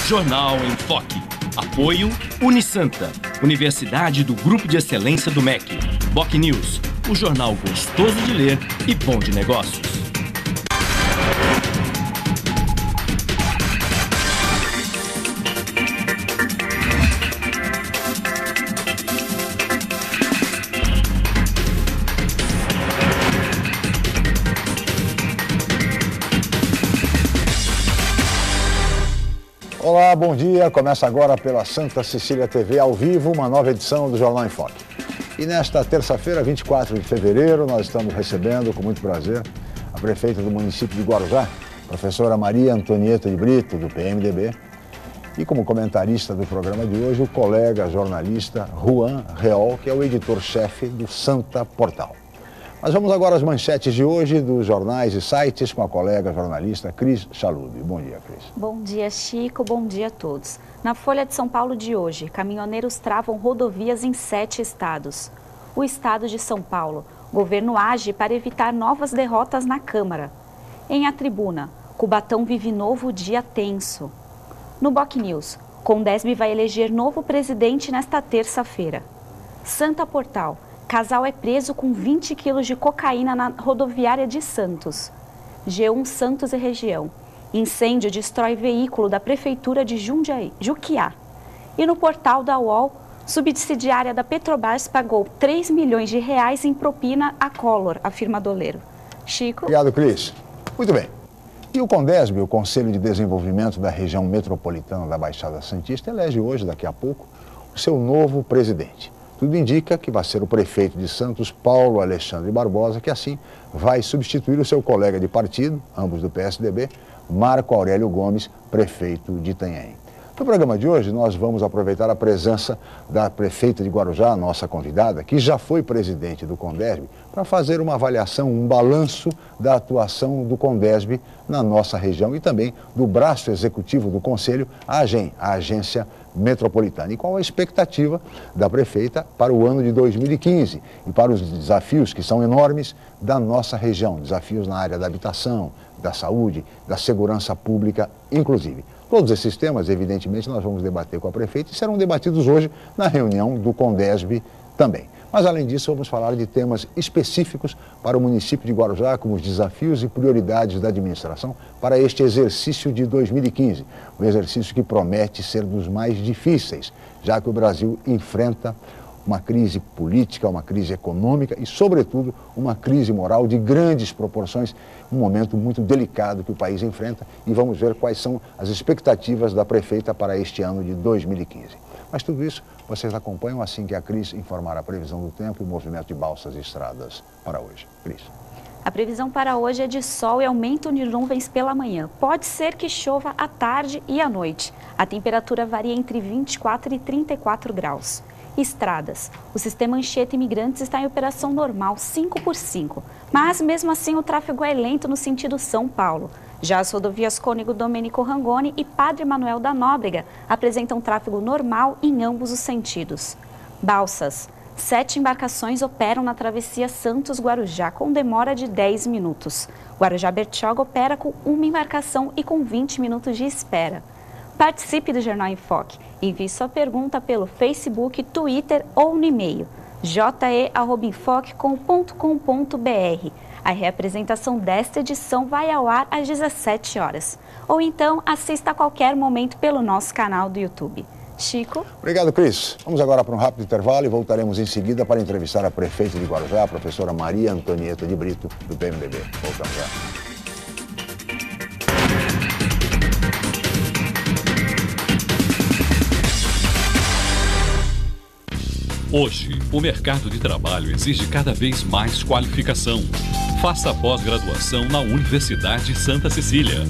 Jornal em Foque. Apoio Unisanta, Universidade do Grupo de Excelência do MEC. Boc News, o jornal gostoso de ler e bom de negócios. Olá, bom dia. Começa agora pela Santa Cecília TV ao vivo, uma nova edição do Jornal em Foque. E nesta terça-feira, 24 de fevereiro, nós estamos recebendo, com muito prazer, a prefeita do município de Guarujá, professora Maria Antonieta de Brito, do PMDB, e como comentarista do programa de hoje, o colega jornalista Juan Reol, que é o editor-chefe do Santa Portal. Mas vamos agora às manchetes de hoje dos jornais e sites com a colega jornalista Cris Chalub. Bom dia, Cris. Bom dia, Chico. Bom dia a todos. Na Folha de São Paulo de hoje, caminhoneiros travam rodovias em 7 estados. O estado de São Paulo, governo age para evitar novas derrotas na Câmara. Em A Tribuna, Cubatão vive novo dia tenso. No Boc News, Condesb vai eleger novo presidente nesta terça-feira. Santa Portal. Casal é preso com 20 quilos de cocaína na rodoviária de Santos. G1 Santos e região. Incêndio destrói veículo da Prefeitura de Juquiá. E no portal da UOL, subsidiária da Petrobras pagou 3 milhões de reais em propina a Collor, afirma doleiro. Chico? Obrigado, Cris. Muito bem. E o Condesb, o Conselho de Desenvolvimento da Região Metropolitana da Baixada Santista, elege hoje, daqui a pouco, o seu novo presidente. Tudo indica que vai ser o prefeito de Santos, Paulo Alexandre Barbosa, que assim vai substituir o seu colega de partido, ambos do PSDB, Marco Aurélio Gomes, prefeito de Itanhaém. No programa de hoje, nós vamos aproveitar a presença da prefeita de Guarujá, nossa convidada, que já foi presidente do Condesb, para fazer uma avaliação, um balanço da atuação do Condesb na nossa região e também do braço executivo do Conselho, a Agência Metropolitana. E qual a expectativa da prefeita para o ano de 2015 e para os desafios que são enormes da nossa região, desafios na área da habitação, da saúde, da segurança pública, inclusive. Todos esses temas, evidentemente, nós vamos debater com a prefeita e serão debatidos hoje na reunião do Condesb também. Mas, além disso, vamos falar de temas específicos para o município de Guarujá, como os desafios e prioridades da administração para este exercício de 2015. Um exercício que promete ser dos mais difíceis, já que o Brasil enfrenta uma crise política, uma crise econômica e, sobretudo, uma crise moral de grandes proporções, um momento muito delicado que o país enfrenta e vamos ver quais são as expectativas da prefeita para este ano de 2015. Mas tudo isso vocês acompanham assim que a Cris informar a previsão do tempo e o movimento de balsas e estradas para hoje. Cris. A previsão para hoje é de sol e aumento de nuvens pela manhã. Pode ser que chova à tarde e à noite. A temperatura varia entre 24 e 34 graus. Estradas. O sistema Anchieta Imigrantes está em operação normal 5x5, mas mesmo assim o tráfego é lento no sentido São Paulo. Já as rodovias Cônego Domênico Rangoni e Padre Manuel da Nóbrega apresentam tráfego normal em ambos os sentidos. Balsas. 7 embarcações operam na travessia Santos-Guarujá com demora de 10 minutos. Guarujá-Bertioga opera com uma embarcação e com 20 minutos de espera. Participe do Jornal em Foque. Envie sua pergunta pelo Facebook, Twitter ou no e-mail je@enfoque.com.br. A reapresentação desta edição vai ao ar às 17 horas. Ou então assista a qualquer momento pelo nosso canal do YouTube. Chico? Obrigado, Cris. Vamos agora para um rápido intervalo e voltaremos em seguida para entrevistar a prefeita de Guarujá, a professora Maria Antonieta de Brito, do PMDB. Voltamos já. Hoje, o mercado de trabalho exige cada vez mais qualificação. Faça a pós-graduação na Universidade Santa Cecília.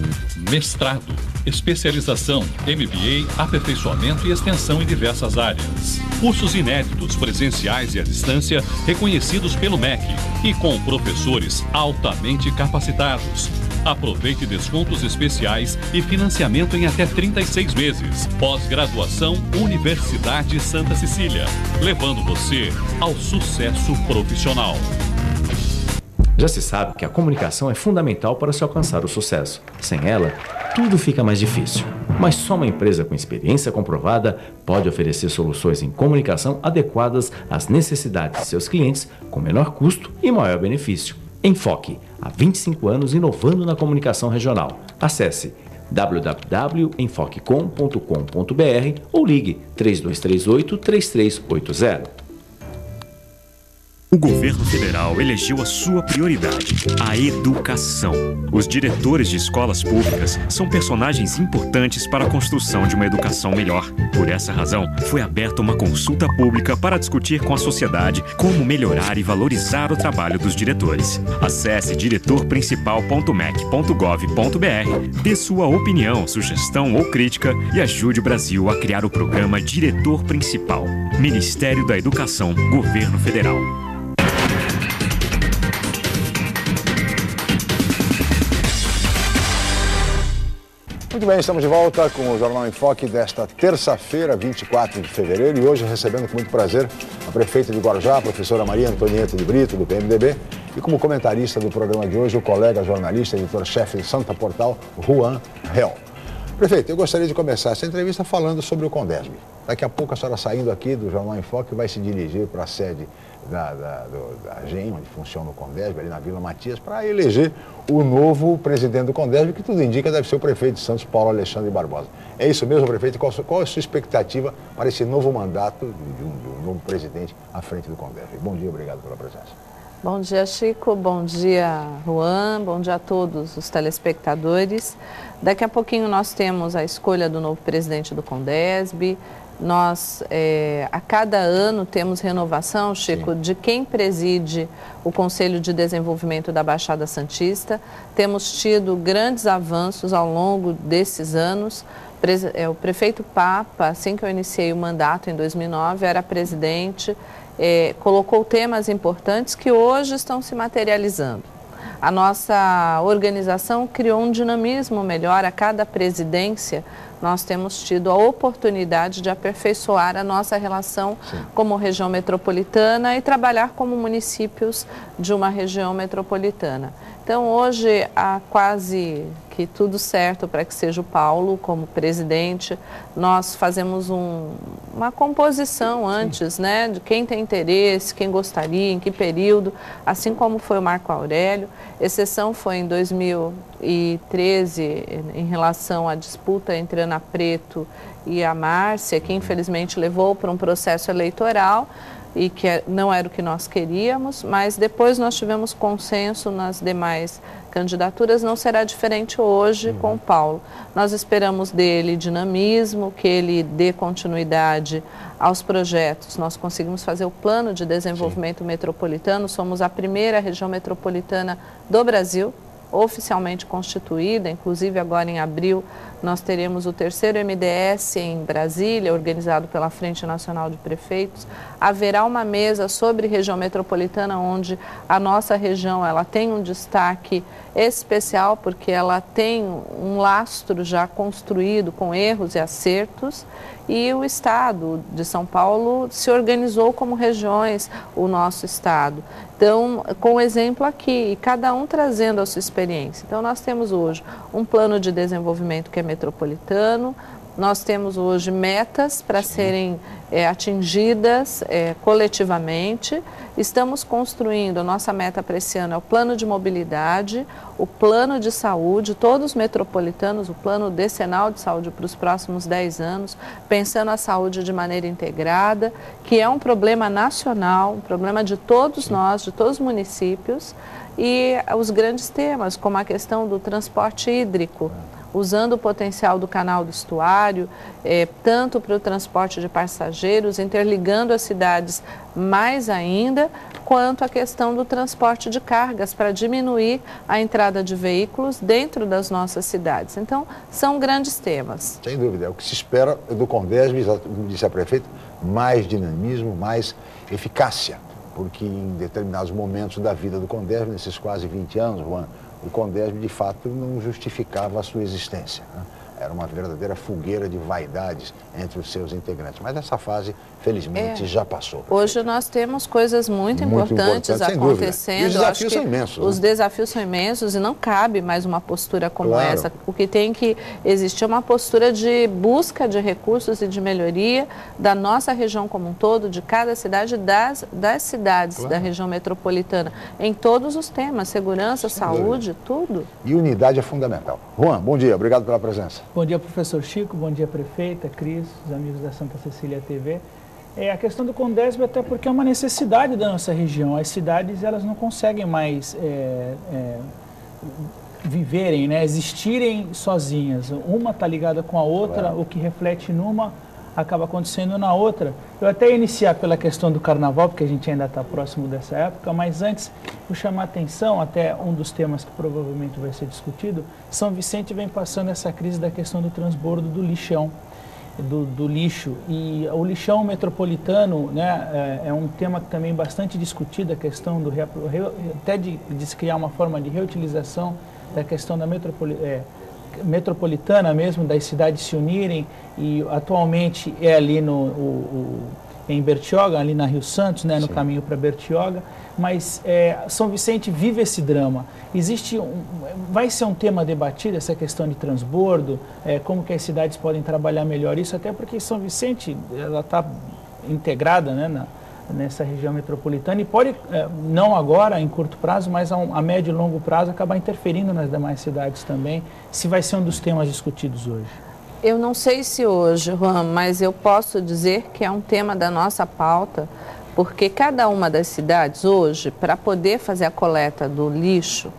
Mestrado, especialização, MBA, aperfeiçoamento e extensão em diversas áreas. Cursos inéditos, presenciais e à distância, reconhecidos pelo MEC e com professores altamente capacitados. Aproveite descontos especiais e financiamento em até 36 meses. Pós-graduação Universidade Santa Cecília, levando você ao sucesso profissional. Já se sabe que a comunicação é fundamental para se alcançar o sucesso. Sem ela, tudo fica mais difícil. mas só uma empresa com experiência comprovada pode oferecer soluções em comunicação adequadas às necessidades de seus clientes com menor custo e maior benefício. Enfoque, há 25 anos inovando na comunicação regional. Acesse www.enfoquecom.com.br ou ligue 3238-3380. O governo federal elegeu a sua prioridade, a educação. Os diretores de escolas públicas são personagens importantes para a construção de uma educação melhor. Por essa razão, foi aberta uma consulta pública para discutir com a sociedade como melhorar e valorizar o trabalho dos diretores. Acesse diretorprincipal.mec.gov.br, dê sua opinião, sugestão ou crítica e ajude o Brasil a criar o programa Diretor Principal. Ministério da Educação, Governo Federal. Muito bem, estamos de volta com o Jornal em Foque desta terça-feira, 24 de fevereiro, e hoje recebendo com muito prazer a prefeita de Guarujá, a professora Maria Antonieta de Brito, do PMDB, e como comentarista do programa de hoje, o colega jornalista, editor-chefe de Santa Portal, Juan Real. Prefeito, eu gostaria de começar essa entrevista falando sobre o Condesb. Daqui a pouco a senhora saindo aqui do Jornal em Foque vai se dirigir para a sede da AGEM, onde funciona o Condesb, ali na Vila Matias, para eleger o novo presidente do Condesb, que tudo indica deve ser o prefeito de Santos, Paulo Alexandre Barbosa. É isso mesmo, prefeito? Qual é a sua expectativa para esse novo mandato de um novo presidente à frente do Condesb? Bom dia, obrigado pela presença. Bom dia, Chico. Bom dia, Juan. Bom dia a todos os telespectadores. Daqui a pouquinho nós temos a escolha do novo presidente do Condesb. Nós, a cada ano, temos renovação, Chico, sim, de quem preside o Conselho de Desenvolvimento da Baixada Santista. Temos tido grandes avanços ao longo desses anos. O prefeito Papa, assim que eu iniciei o mandato em 2009, era presidente, colocou temas importantes que hoje estão se materializando. A nossa organização criou um dinamismo melhor. A cada presidência, nós temos tido a oportunidade de aperfeiçoar a nossa relação, sim, como região metropolitana e trabalhar como municípios de uma região metropolitana. Então, hoje, há quase que tudo certo para que seja o Paulo como presidente. Nós fazemos uma composição antes, né, de quem tem interesse, quem gostaria, em que período, assim como foi o Marco Aurélio. Exceção foi em 2013, em relação à disputa entre Ana Preto e a Márcia, que infelizmente levou para um processo eleitoral, e que não era o que nós queríamos, mas depois nós tivemos consenso nas demais candidaturas. Não será diferente hoje com o Paulo. Nós esperamos dele dinamismo, que ele dê continuidade aos projetos. Nós conseguimos fazer o plano de desenvolvimento, sim, metropolitano. Somos a primeira região metropolitana do Brasil, oficialmente constituída. Inclusive agora em abril nós teremos o terceiro MDS em Brasília, organizado pela Frente Nacional de Prefeitos. Haverá uma mesa sobre região metropolitana, onde a nossa região ela tem um destaque especial, porque ela tem um lastro já construído com erros e acertos, e o Estado de São Paulo se organizou como regiões, o nosso Estado. Então, com o exemplo aqui, e cada um trazendo a sua experiência. Então, nós temos hoje um plano de desenvolvimento que é metropolitano. Nós temos hoje metas para serem atingidas coletivamente. Estamos construindo, a nossa meta para esse ano é o plano de mobilidade, o plano de saúde, todos os metropolitanos, o plano decenal de saúde para os próximos 10 anos, pensando a saúde de maneira integrada, que é um problema nacional, um problema de todos nós, de todos os municípios, e os grandes temas, como a questão do transporte hídrico, usando o potencial do canal do estuário, tanto para o transporte de passageiros, interligando as cidades mais ainda, quanto a questão do transporte de cargas, para diminuir a entrada de veículos dentro das nossas cidades. Então, são grandes temas. Sem dúvida, é o que se espera do Condesb, como disse a prefeita, mais dinamismo, mais eficácia, porque em determinados momentos da vida do Condesb, nesses quase 20 anos, Juan, o Condesb, de fato, não justificava a sua existência, né? Era uma verdadeira fogueira de vaidades entre os seus integrantes. Mas essa fase, felizmente, já passou. Hoje nós temos coisas muito importantes acontecendo. E os desafios são imensos. Os desafios são imensos e não cabe mais uma postura como essa. O que tem que existir é uma postura de busca de recursos e de melhoria da nossa região como um todo, de cada cidade, das cidades da região metropolitana, em todos os temas, segurança, saúde, tudo. E unidade é fundamental. Juan, bom dia, obrigado pela presença. Bom dia, professor Chico, bom dia, prefeita, Cris, os amigos da Santa Cecília TV. A questão do Condesb, até porque é uma necessidade da nossa região. As cidades, elas não conseguem mais viverem, né, existirem sozinhas. Uma está ligada com a outra, o que reflete numa acaba acontecendo na outra. Eu até ia iniciar pela questão do carnaval, porque a gente ainda está próximo dessa época, mas antes vou chamar a atenção, até um dos temas que provavelmente vai ser discutido, São Vicente vem passando essa crise da questão do transbordo do lixão, do lixo, e o lixão metropolitano, né, é um tema que também é bastante discutido, a questão do até de se criar uma forma de reutilização da questão da metropolitana mesmo, das cidades se unirem, e atualmente é ali em Bertioga, ali na Rio Santos, né, no caminho para Bertioga, mas São Vicente vive esse drama. Vai ser um tema debatido, essa questão de transbordo, como que as cidades podem trabalhar melhor isso, até porque São Vicente ela está integrada, né, nessa região metropolitana e pode, não agora, em curto prazo, mas a médio e longo prazo, acabar interferindo nas demais cidades também, se vai ser um dos temas discutidos hoje. Eu não sei se hoje, Juan, mas eu posso dizer que é um tema da nossa pauta, porque cada uma das cidades hoje, para poder fazer a coleta do lixo,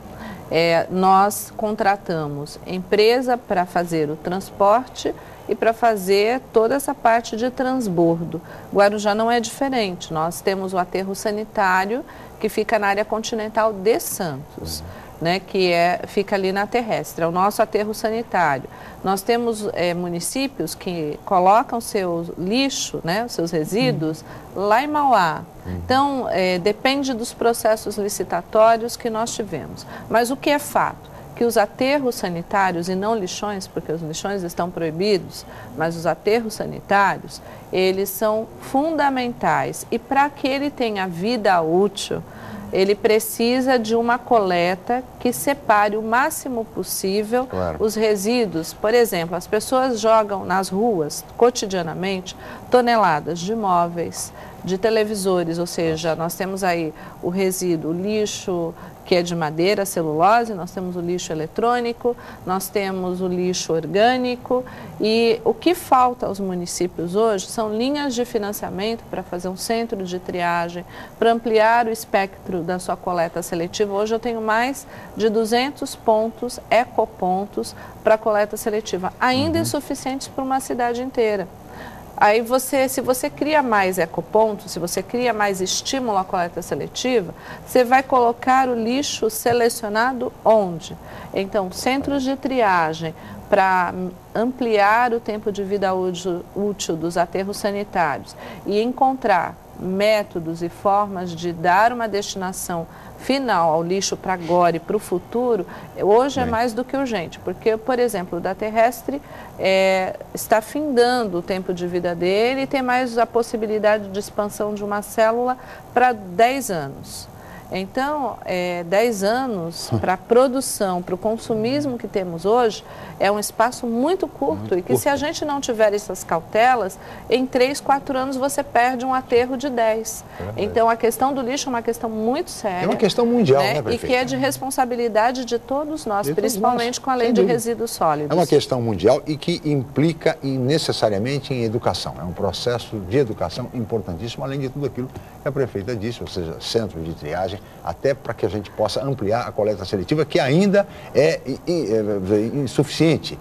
nós contratamos empresa para fazer o transporte e para fazer toda essa parte de transbordo. Guarujá não é diferente, nós temos o aterro sanitário que fica na área continental de Santos, né, que fica ali na terrestre, é o nosso aterro sanitário. Nós temos municípios que colocam seu lixo, né, os seus resíduos, lá em Mauá. Então, depende dos processos licitatórios que nós tivemos. Mas o que é fato? Que os aterros sanitários, e não lixões, porque os lixões estão proibidos, mas os aterros sanitários, eles são fundamentais. E para que ele tenha vida útil, ele precisa de uma coleta que separe o máximo possível os resíduos. Por exemplo, as pessoas jogam nas ruas, cotidianamente, toneladas de móveis, de televisores, ou seja, nós temos aí o resíduo, o lixo que é de madeira, celulose, nós temos o lixo eletrônico, nós temos o lixo orgânico, e o que falta aos municípios hoje são linhas de financiamento para fazer um centro de triagem, para ampliar o espectro da sua coleta seletiva. Hoje eu tenho mais de 200 pontos, ecopontos, para coleta seletiva, ainda insuficientes para uma cidade inteira. Aí se você cria mais ecopontos, se você cria mais estímulo à coleta seletiva, você vai colocar o lixo selecionado onde? Então, centros de triagem para ampliar o tempo de vida útil dos aterros sanitários e encontrar métodos e formas de dar uma destinação final ao lixo para agora e para o futuro, hoje é mais do que urgente, porque, por exemplo, o da terrestre está findando o tempo de vida dele e tem mais a possibilidade de expansão de uma célula para 10 anos. Então, 10 anos para a produção, para o consumismo que temos hoje, é um espaço muito curto e que se a gente não tiver essas cautelas, em 3, 4 anos você perde um aterro de 10. Então, a questão do lixo é uma questão muito séria. É uma questão mundial, né, prefeita? E que é de responsabilidade de todos nós, principalmente com a lei de resíduos sólidos. É uma questão mundial e que implica necessariamente em educação. É um processo de educação importantíssimo, além de tudo aquilo que a prefeita disse, ou seja, centro de triagem, até para que a gente possa ampliar a coleta seletiva, que ainda é insuficiente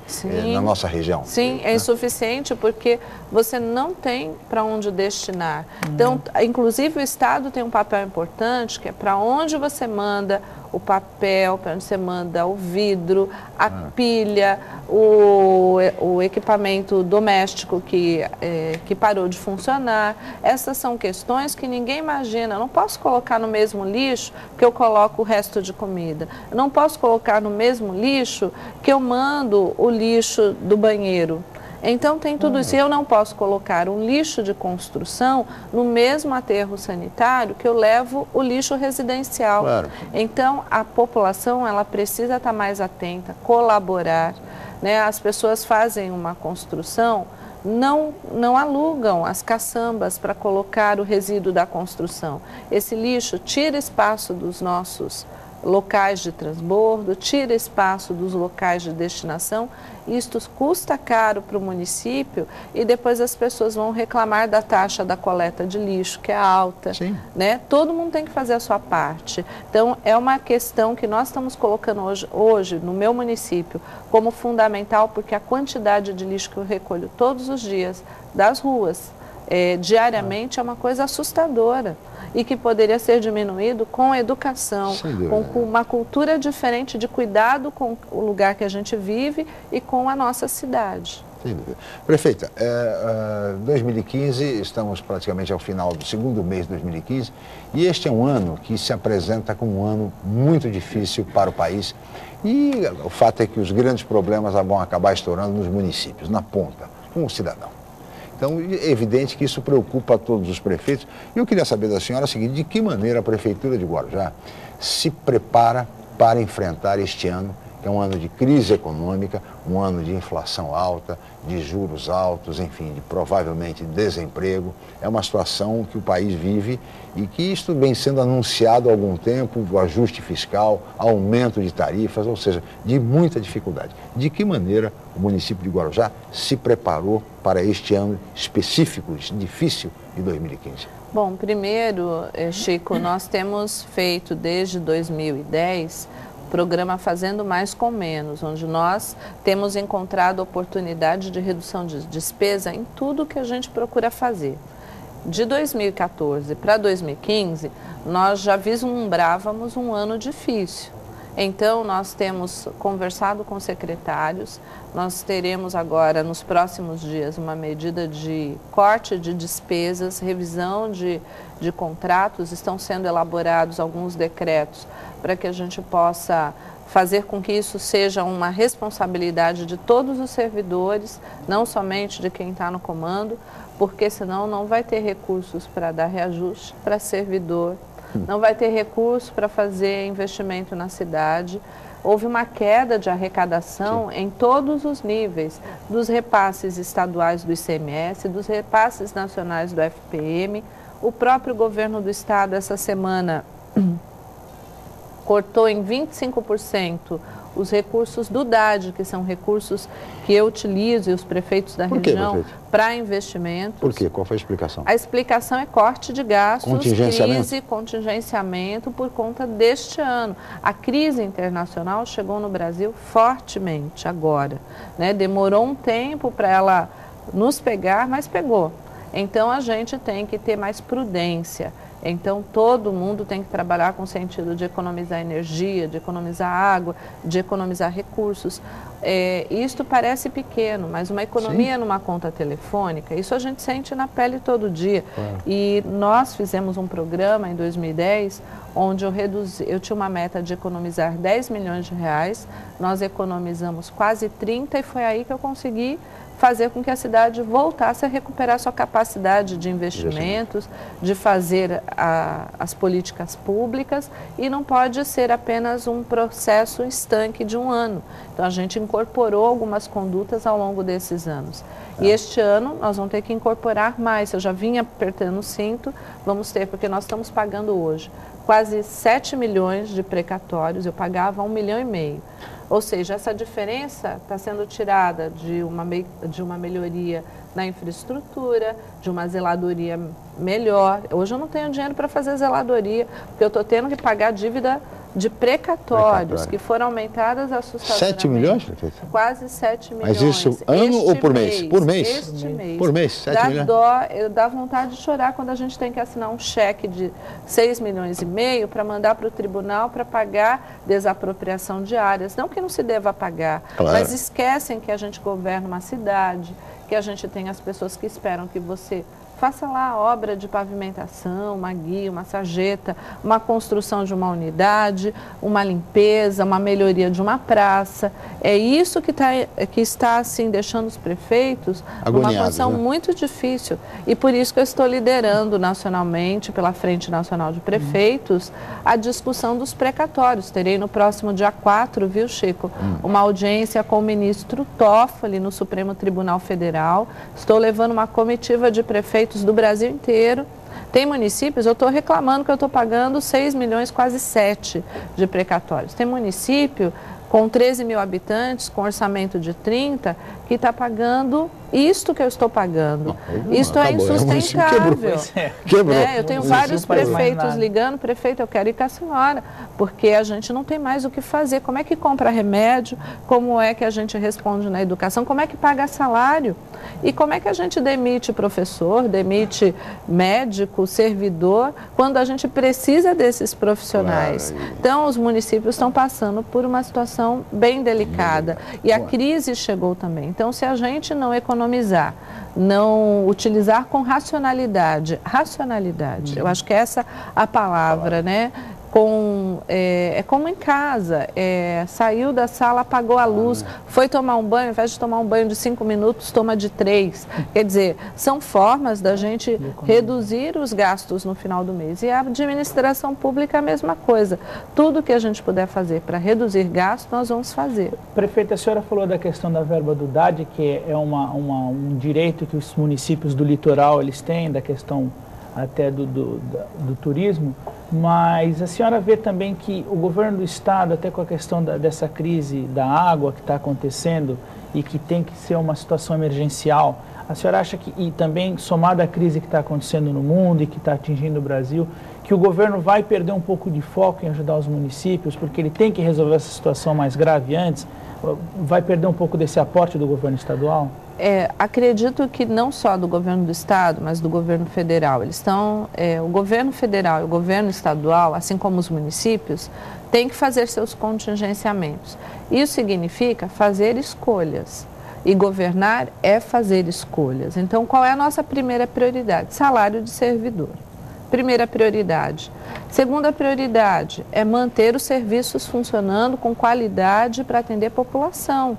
na nossa região. Sim, é insuficiente porque você não tem para onde destinar. Então, inclusive o Estado tem um papel importante, que é para onde você manda o papel, para onde você manda o vidro, a pilha, o equipamento doméstico que parou de funcionar. Essas são questões que ninguém imagina. Eu não posso colocar no mesmo lixo que eu coloco o resto de comida. Eu não posso colocar no mesmo lixo que eu mando o lixo do banheiro. Então tem tudo isso. Eu não posso colocar um lixo de construção no mesmo aterro sanitário que eu levo o lixo residencial. Claro. Então a população ela precisa estar mais atenta, colaborar, né? As pessoas fazem uma construção, não alugam as caçambas para colocar o resíduo da construção. Esse lixo tira espaço dos nossos locais de transbordo, tira espaço dos locais de destinação. Isto custa caro para o município e depois as pessoas vão reclamar da taxa da coleta de lixo, que é alta. Sim. Né? Todo mundo tem que fazer a sua parte. Então, é uma questão que nós estamos colocando hoje no meu município como fundamental, porque a quantidade de lixo que eu recolho todos os dias das ruas, diariamente, é uma coisa assustadora e que poderia ser diminuído com educação, com uma cultura diferente de cuidado com o lugar que a gente vive e com a nossa cidade. Sem dúvida. Prefeita, 2015, estamos praticamente ao final do segundo mês de 2015 e este é um ano que se apresenta como um ano muito difícil para o país e o fato é que os grandes problemas vão acabar estourando nos municípios, na ponta, com o cidadão. Então, é evidente que isso preocupa a todos os prefeitos. E eu queria saber da senhora o seguinte: de que maneira a Prefeitura de Guarujá se prepara para enfrentar este ano, que é um ano de crise econômica, um ano de inflação alta, de juros altos, enfim, de provavelmente desemprego. É uma situação que o país vive e que isto vem sendo anunciado há algum tempo, o ajuste fiscal, aumento de tarifas, ou seja, de muita dificuldade. De que maneira o município de Guarujá se preparou para este ano específico, difícil de 2015? Bom, primeiro, Chico, nós temos feito desde 2010 o programa Fazendo Mais com Menos, onde nós temos encontrado oportunidade de redução de despesa em tudo que a gente procura fazer. De 2014 para 2015, nós já vislumbrávamos um ano difícil. Então, nós temos conversado com secretários, nós teremos agora, nos próximos dias, uma medida de corte de despesas, revisão de contratos, estão sendo elaborados alguns decretos para que a gente possa fazer com que isso seja uma responsabilidade de todos os servidores, não somente de quem está no comando, porque senão não vai ter recursos para dar reajuste para servidor, não vai ter recurso para fazer investimento na cidade. Houve uma queda de arrecadação em todos os níveis, dos repasses estaduais do ICMS, dos repasses nacionais do FPM. O próprio governo do estado, essa semana, cortou em 25% os recursos do DAD, que são recursos que eu utilizo e os prefeitos da região para investimentos. Por quê? Qual foi a explicação? A explicação é corte de gastos, contingenciamento. crise, contingenciamento por conta deste ano. A crise internacional chegou no Brasil fortemente agora, né? Demorou um tempo para ela nos pegar, mas pegou. Então a gente tem que ter mais prudência. Então, todo mundo tem que trabalhar com o sentido de economizar energia, de economizar água, de economizar recursos. Isto parece pequeno, mas uma economia numa conta telefônica, isso a gente sente na pele todo dia. E nós fizemos um programa em 2010, onde eu tinha uma meta de economizar 10 milhões de reais, nós economizamos quase 30 e foi aí que eu consegui fazer com que a cidade voltasse a recuperar sua capacidade de investimentos, de fazer as políticas públicas, e não pode ser apenas um processo estanque de um ano. Então a gente incorporou algumas condutas ao longo desses anos. E este ano nós vamos ter que incorporar mais. Eu já vinha apertando o cinto, vamos ter, porque nós estamos pagando hoje quase 7 milhões de precatórios, eu pagava 1,5 milhão. Ou seja, essa diferença está sendo tirada de uma melhoria na infraestrutura, de uma zeladoria melhor. Hoje eu não tenho dinheiro para fazer zeladoria, porque eu estou tendo que pagar dívida de precatórios que foram aumentadas assustadoramente. 7 milhões, prefeito? Quase 7 milhões. Mas isso ano ou por mês? Por mês? Este mês. Por mês, 7 milhões. Dá vontade de chorar quando a gente tem que assinar um cheque de 6,5 milhões para mandar para o tribunal para pagar desapropriação de áreas. Não que não se deva pagar, mas esquecem que a gente governa uma cidade, que a gente tem as pessoas que esperam que você faça lá a obra de pavimentação, uma guia, uma sarjeta, uma construção de uma unidade, uma limpeza, uma melhoria de uma praça. É isso que está assim, deixando os prefeitos numa condição muito difícil. E por isso que eu estou liderando nacionalmente, pela Frente Nacional de Prefeitos, a discussão dos precatórios. Terei no próximo dia 4, viu, Chico, uma audiência com o ministro Toffoli no Supremo Tribunal Federal. Estou levando uma comitiva de prefeitos do Brasil inteiro. Tem municípios, eu estou reclamando que eu estou pagando 6 milhões, quase 7 de precatórios. Tem município com 13 mil habitantes, com orçamento de 30, que está pagando isto que eu estou pagando. Isto é insustentável. Quebrou. Eu tenho vários prefeitos ligando, prefeito, eu quero ir com a senhora, porque a gente não tem mais o que fazer. Como é que compra remédio? Como é que a gente responde na educação? Como é que paga salário? E como é que a gente demite professor, demite médico, servidor, quando a gente precisa desses profissionais? Então, os municípios estão passando por uma situação bem delicada. E a crise chegou também. Então, se a gente não economizar, não utilizar com racionalidade, eu acho que essa a palavra, né? É como em casa, saiu da sala, apagou a luz, foi tomar um banho, ao invés de tomar um banho de 5 minutos, toma de 3. Quer dizer, são formas da gente reduzir os gastos no final do mês. E a administração pública é a mesma coisa. Tudo que a gente puder fazer para reduzir gastos, nós vamos fazer. Prefeita, a senhora falou da questão da verba do DAD, que é um direito que os municípios do litoral eles têm, da questão até do turismo, mas a senhora vê também que o governo do estado, até com a questão dessa crise da água que está acontecendo e que tem que ser uma situação emergencial, a senhora acha que, e também somada à crise que está acontecendo no mundo e que está atingindo o Brasil, que o governo vai perder um pouco de foco em ajudar os municípios, porque ele tem que resolver essa situação mais grave antes, vai perder um pouco desse aporte do governo estadual? Acredito que não só do governo do estado, mas do governo federal. O governo federal e o governo estadual, assim como os municípios, têm que fazer seus contingenciamentos. Isso significa fazer escolhas. E governar é fazer escolhas. Então, qual é a nossa primeira prioridade? Salário de servidor. Primeira prioridade. Segunda prioridade é manter os serviços funcionando com qualidade para atender a população.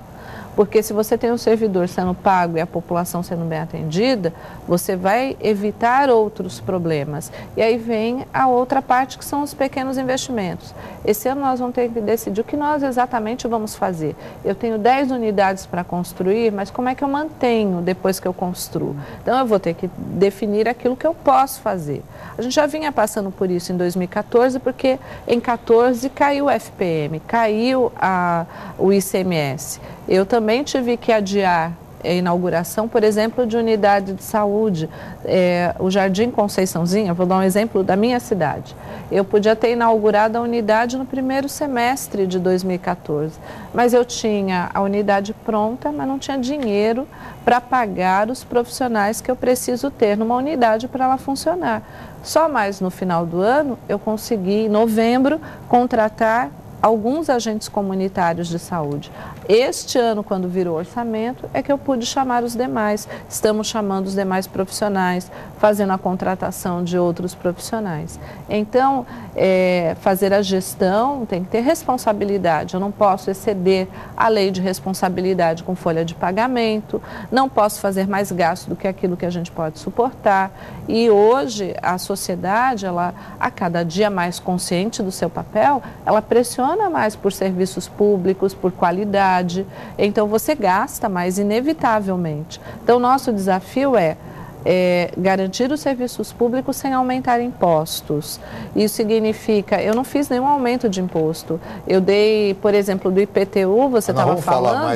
Porque se você tem um servidor sendo pago e a população sendo bem atendida, você vai evitar outros problemas. E aí vem a outra parte, que são os pequenos investimentos. Esse ano nós vamos ter que decidir o que nós exatamente vamos fazer. Eu tenho 10 unidades para construir, mas como é que eu mantenho depois que eu construo? Então eu vou ter que definir aquilo que eu posso fazer. A gente já vinha passando por isso em 2014, porque em 2014 caiu o FPM, caiu o ICMS. Eu também tive que adiar a inauguração, por exemplo, de unidade de saúde, o Jardim Conceiçãozinha, vou dar um exemplo da minha cidade. Eu podia ter inaugurado a unidade no primeiro semestre de 2014, mas eu tinha a unidade pronta, mas não tinha dinheiro para pagar os profissionais que eu preciso ter numa unidade para ela funcionar. Só mais no final do ano eu consegui, em novembro, contratar alguns agentes comunitários de saúde. Este ano, quando virou orçamento, é que eu pude chamar os demais. Estamos chamando os demais profissionais, fazendo a contratação de outros profissionais. Então, fazer a gestão tem que ter responsabilidade. Eu não posso exceder a lei de responsabilidade com folha de pagamento, não posso fazer mais gasto do que aquilo que a gente pode suportar. E hoje, a sociedade, ela, a cada dia mais consciente do seu papel, ela pressiona mais por serviços públicos, por qualidade, então você gasta mais inevitavelmente. Então, nosso desafio é garantir os serviços públicos sem aumentar impostos. Isso significa, eu não fiz nenhum aumento de imposto. Eu dei, por exemplo, do IPTU, você estava falando,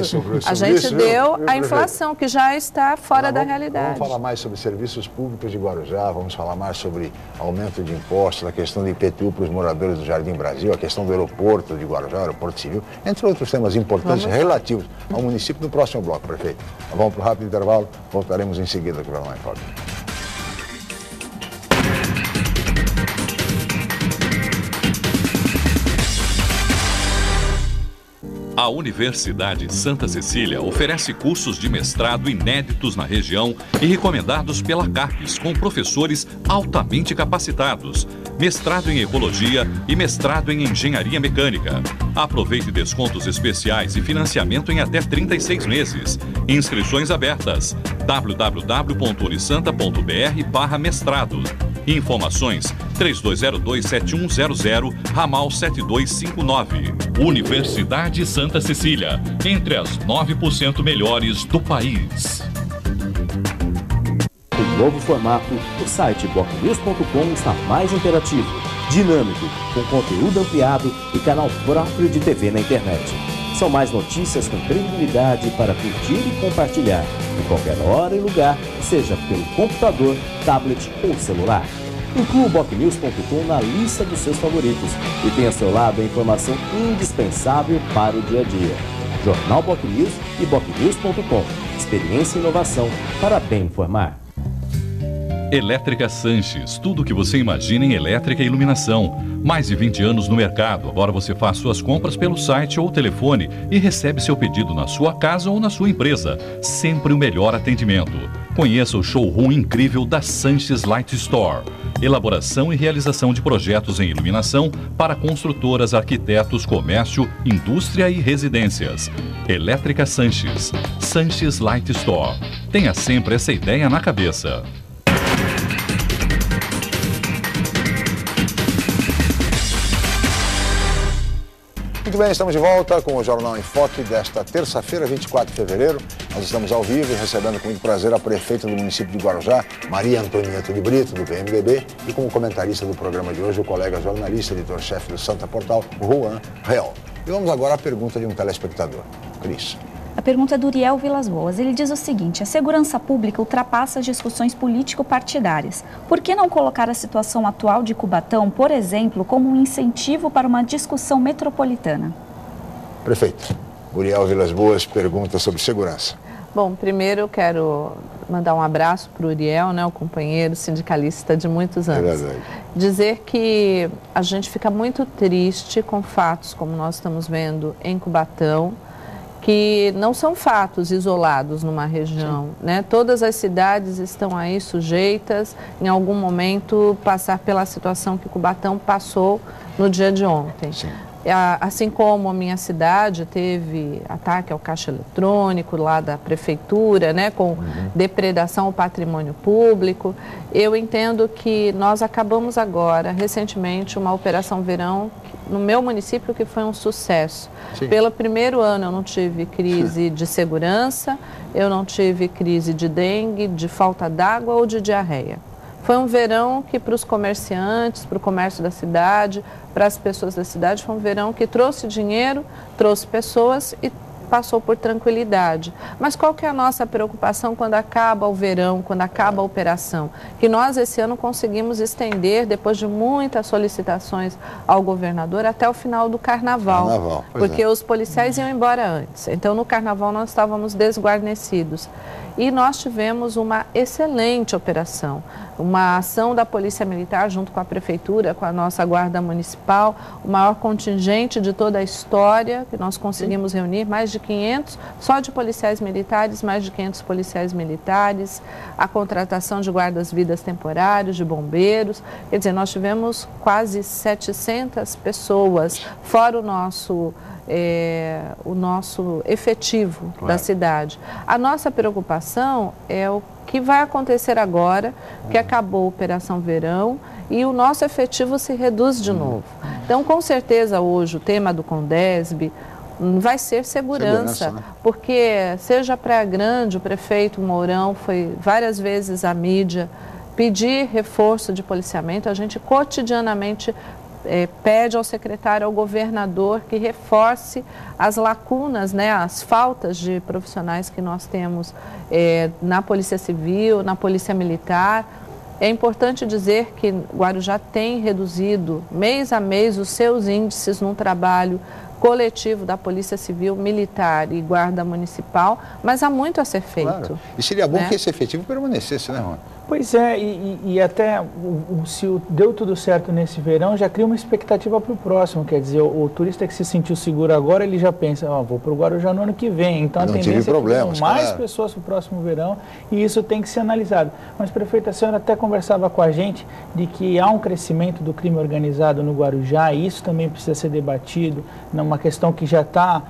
a gente deu a inflação, que já está fora da realidade. Vamos falar mais sobre serviços públicos de Guarujá, vamos falar mais sobre aumento de impostos, a questão do IPTU para os moradores do Jardim Brasil, a questão do aeroporto de Guarujá, aeroporto civil, entre outros temas importantes relativos ao município no próximo bloco, prefeito. Vamos para o rápido intervalo, voltaremos em seguida aqui para o Foque. A Universidade Santa Cecília oferece cursos de mestrado inéditos na região e recomendados pela CAPES, com professores altamente capacitados. Mestrado em Ecologia e mestrado em Engenharia Mecânica. Aproveite descontos especiais e financiamento em até 36 meses. Inscrições abertas. www.unisanta.br/mestrado. Informações 3202-7100, ramal 7259. Universidade Santa Cecília, entre as 9% melhores do país. O novo formato, o site bocnews.com está mais interativo, dinâmico, com conteúdo ampliado e canal próprio de TV na internet. São mais notícias com credibilidade para curtir e compartilhar, em qualquer hora e lugar, seja pelo computador, tablet ou celular. Inclua o bocnews.com na lista dos seus favoritos e tenha ao seu lado a informação indispensável para o dia a dia. Jornal Bocnews e bocnews.com. Experiência e inovação para bem informar. Elétrica Sanches, tudo o que você imagina em elétrica e iluminação. Mais de 20 anos no mercado, agora você faz suas compras pelo site ou telefone e recebe seu pedido na sua casa ou na sua empresa. Sempre o melhor atendimento. Conheça o showroom incrível da Sanches Light Store. Elaboração e realização de projetos em iluminação para construtoras, arquitetos, comércio, indústria e residências. Elétrica Sanches. Sanches Light Store. Tenha sempre essa ideia na cabeça. Muito bem, estamos de volta com o Jornal em Foque desta terça-feira, 24 de fevereiro. Nós estamos ao vivo e recebendo com muito prazer a prefeita do município de Guarujá, Maria Antonieta de Brito, do PMDB, e como comentarista do programa de hoje, o colega jornalista, editor-chefe do Santa Portal, Juan Real. E vamos agora à pergunta de um telespectador. Cris. A pergunta é do Uriel Vilas Boas. Ele diz o seguinte: a segurança pública ultrapassa as discussões político-partidárias. Por que não colocar a situação atual de Cubatão, por exemplo, como um incentivo para uma discussão metropolitana? Prefeito, Uriel Vilas Boas pergunta sobre segurança. Bom, primeiro eu quero mandar um abraço para o Uriel, né, o companheiro sindicalista de muitos anos. É verdade. Dizer que a gente fica muito triste com fatos como nós estamos vendo em Cubatão, que não são fatos isolados numa região, né? Todas as cidades estão aí sujeitas, em algum momento, passar pela situação que Cubatão passou no dia de ontem. Sim. Assim como a minha cidade teve ataque ao caixa eletrônico lá da prefeitura, né, com depredação ao patrimônio público, eu entendo que nós acabamos agora, recentemente, uma Operação Verão no meu município que foi um sucesso. Sim. Pelo primeiro ano eu não tive crise de segurança, eu não tive crise de dengue, de falta d'água ou de diarreia. Foi um verão que para os comerciantes, para o comércio da cidade, para as pessoas da cidade, foi um verão que trouxe dinheiro, trouxe pessoas e passou por tranquilidade. Mas qual que é a nossa preocupação quando acaba o verão, quando acaba a operação? Que nós esse ano conseguimos estender, depois de muitas solicitações ao governador, até o final do carnaval. Porque os policiais iam embora antes. Então no carnaval nós estávamos desguarnecidos. E nós tivemos uma excelente operação, uma ação da Polícia Militar junto com a Prefeitura, com a nossa Guarda Municipal, o maior contingente de toda a história, que nós conseguimos reunir, mais de 500, só de policiais militares, mais de 500 policiais militares, a contratação de guardas-vidas temporários, de bombeiros, quer dizer, nós tivemos quase 700 pessoas, fora o nosso efetivo da cidade. A nossa preocupação é o que vai acontecer agora, que acabou a Operação Verão e o nosso efetivo se reduz de novo. Então, com certeza, hoje, o tema do Condesb, vai ser segurança, né? Porque seja Praia Grande, o prefeito Mourão foi várias vezes à mídia pedir reforço de policiamento. A gente cotidianamente pede ao secretário, ao governador, que reforce as lacunas, né, as faltas de profissionais que nós temos na Polícia Civil, na Polícia Militar. É importante dizer que Guarujá tem reduzido mês a mês os seus índices num trabalho coletivo da Polícia Civil, Militar e Guarda Municipal, mas há muito a ser feito. Claro. E seria bom que esse efetivo permanecesse, né, Rony? Pois é, e até se deu tudo certo nesse verão, já cria uma expectativa para o próximo. Quer dizer, o turista que se sentiu seguro agora, ele já pensa, vou para o Guarujá no ano que vem. Então a tendência é que tenham mais pessoas para o próximo verão, e isso tem que ser analisado. Mas, prefeita, a senhora até conversava com a gente de que há um crescimento do crime organizado no Guarujá, e isso também precisa ser debatido, numa questão que já está...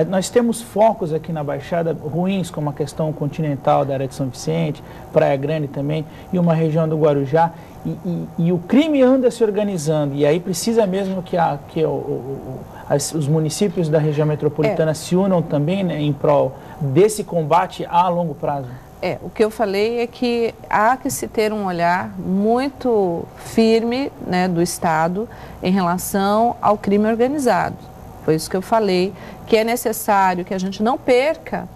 nós temos focos aqui na Baixada ruins, como a questão continental da área de São Vicente, Praia Grande também, e uma região do Guarujá, e o crime anda se organizando, e aí precisa mesmo que os municípios da região metropolitana se unam também, né, em prol desse combate a longo prazo. O que eu falei é que há que se ter um olhar muito firme, né, do Estado em relação ao crime organizado. Foi isso que eu falei, que é necessário que a gente não perca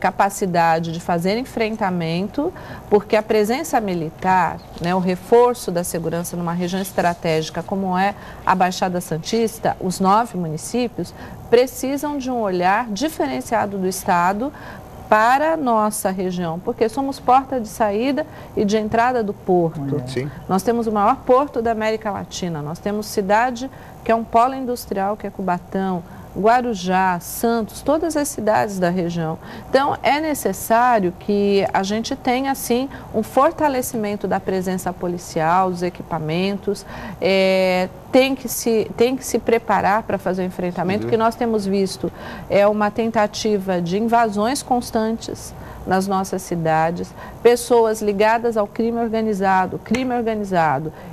capacidade de fazer enfrentamento, porque a presença militar, né, o reforço da segurança numa região estratégica como é a Baixada Santista, os 9 municípios, precisam de um olhar diferenciado do Estado para a nossa região, porque somos porta de saída e de entrada do porto. Sim. Nós temos o maior porto da América Latina, nós temos cidade que é um polo industrial, que é Cubatão, Guarujá, Santos, todas as cidades da região. Então, é necessário que a gente tenha, assim, um fortalecimento da presença policial, dos equipamentos, tem que se preparar para fazer o enfrentamento, que nós temos visto uma tentativa de invasões constantes nas nossas cidades, pessoas ligadas ao crime organizado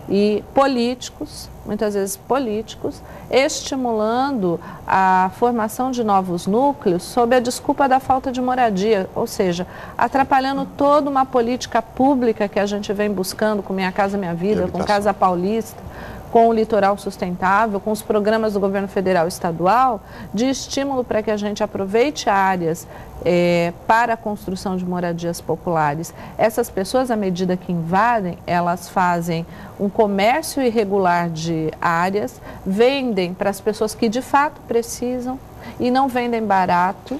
e políticos, muitas vezes políticos, estimulando a formação de novos núcleos sob a desculpa da falta de moradia, ou seja, atrapalhando toda uma política pública que a gente vem buscando com Minha Casa Minha Vida, com Casa Paulista, com o Litoral Sustentável, com os programas do governo federal e estadual, de estímulo para que a gente aproveite áreas para a construção de moradias populares. Essas pessoas, à medida que invadem, elas fazem um comércio irregular de áreas, vendem para as pessoas que de fato precisam e não vendem barato,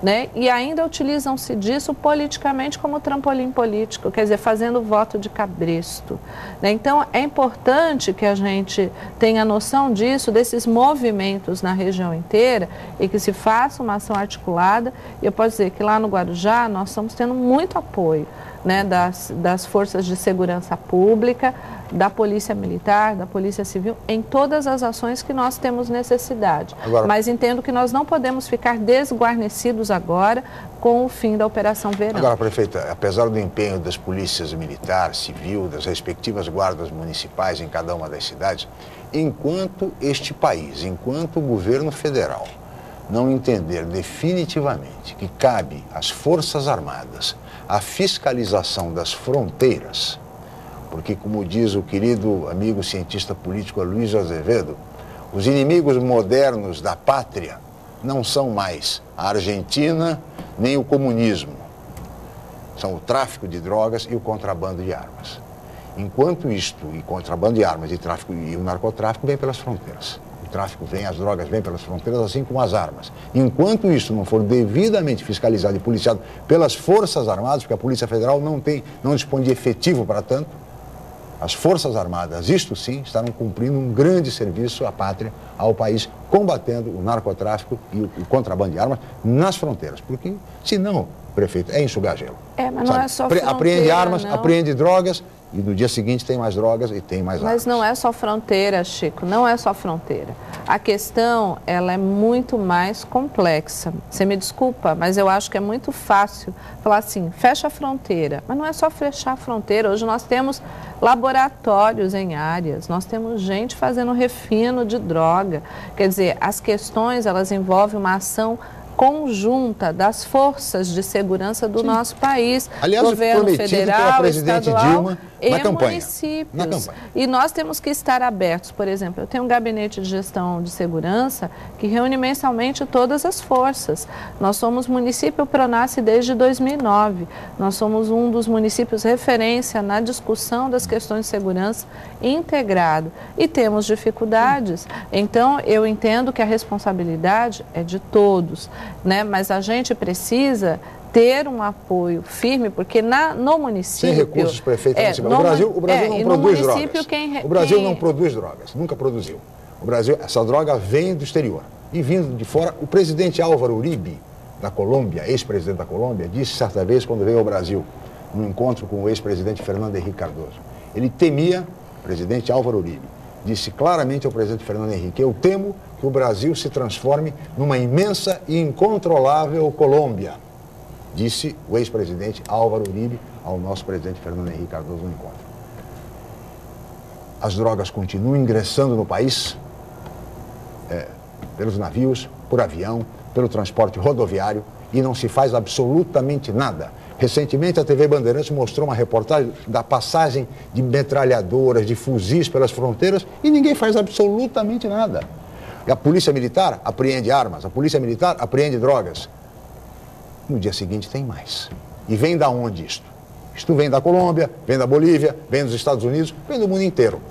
né? E ainda utilizam-se disso politicamente como trampolim político, quer dizer, fazendo voto de cabresto, né? Então, é importante que a gente tenha noção disso, desses movimentos na região inteira, e que se faça uma ação articulada. E eu posso dizer que lá no Guarujá nós estamos tendo muito apoio, né, das forças de segurança pública, da Polícia Militar, da Polícia Civil, em todas as ações que nós temos necessidade. Mas entendo que nós não podemos ficar desguarnecidos agora com o fim da Operação Verão. Agora, prefeita, apesar do empenho das polícias militar, civil, das respectivas guardas municipais em cada uma das cidades, enquanto este país, enquanto o governo federal não entender definitivamente que cabe às Forças Armadas a fiscalização das fronteiras, porque, como diz o querido amigo cientista político Aloysio Azevedo, os inimigos modernos da pátria não são mais a Argentina nem o comunismo. São o tráfico de drogas e o contrabando de armas. Enquanto isto, e contrabando de armas, e tráfico e o narcotráfico, vem pelas fronteiras. O tráfico vem, as drogas vêm pelas fronteiras, assim como as armas. Enquanto isso não for devidamente fiscalizado e policiado pelas Forças Armadas, porque a Polícia Federal não dispõe de efetivo para tanto, as Forças Armadas, isto sim, estarão cumprindo um grande serviço à pátria, ao país, combatendo o narcotráfico e o contrabando de armas nas fronteiras. Porque, senão, prefeito, é enxugar gelo. Mas não é só fronteira, apreende armas, não. apreende drogas E no dia seguinte tem mais drogas e tem mais armas. Mas não é só fronteira, Chico, não é só fronteira. A questão, ela é muito mais complexa. Você me desculpa, mas eu acho que é muito fácil falar assim, fecha a fronteira. Mas não é só fechar a fronteira. Hoje nós temos laboratórios em áreas, nós temos gente fazendo refino de droga. Quer dizer, as questões, elas envolvem uma ação conjunta das forças de segurança do nosso país, aliás, governo federal, estadual Dilma, e na campanha. municípios. E nós temos que estar abertos. Por exemplo, eu tenho um gabinete de gestão de segurança que reúne mensalmente todas as forças. Nós somos município Pronace desde 2009. Nós somos um dos municípios referência na discussão das questões de segurança integrado. E temos dificuldades. Então, eu entendo que a responsabilidade é de todos, né? Mas a gente precisa ter um apoio firme, porque no município... Sem recursos prefeitos o Brasil não produz drogas. O Brasil não produz drogas, nunca produziu. O Brasil, essa droga vem do exterior. E vindo de fora, o presidente Álvaro Uribe, da Colômbia, ex-presidente da Colômbia, disse certa vez, quando veio ao Brasil, num encontro com o ex-presidente Fernando Henrique Cardoso, ele temia, o presidente Álvaro Uribe, disse claramente ao presidente Fernando Henrique, eu temo que o Brasil se transforme numa imensa e incontrolável Colômbia. Disse o ex-presidente Álvaro Uribe ao nosso presidente Fernando Henrique Cardoso no encontro. As drogas continuam ingressando no país, pelos navios, por avião, pelo transporte rodoviário, e não se faz absolutamente nada. Recentemente a TV Bandeirantes mostrou uma reportagem da passagem de metralhadoras, de fuzis pelas fronteiras, e ninguém faz absolutamente nada. A polícia militar apreende armas, a polícia militar apreende drogas. No dia seguinte tem mais. E vem da onde isto? Isto vem da Colômbia, vem da Bolívia, vem dos Estados Unidos, vem do mundo inteiro.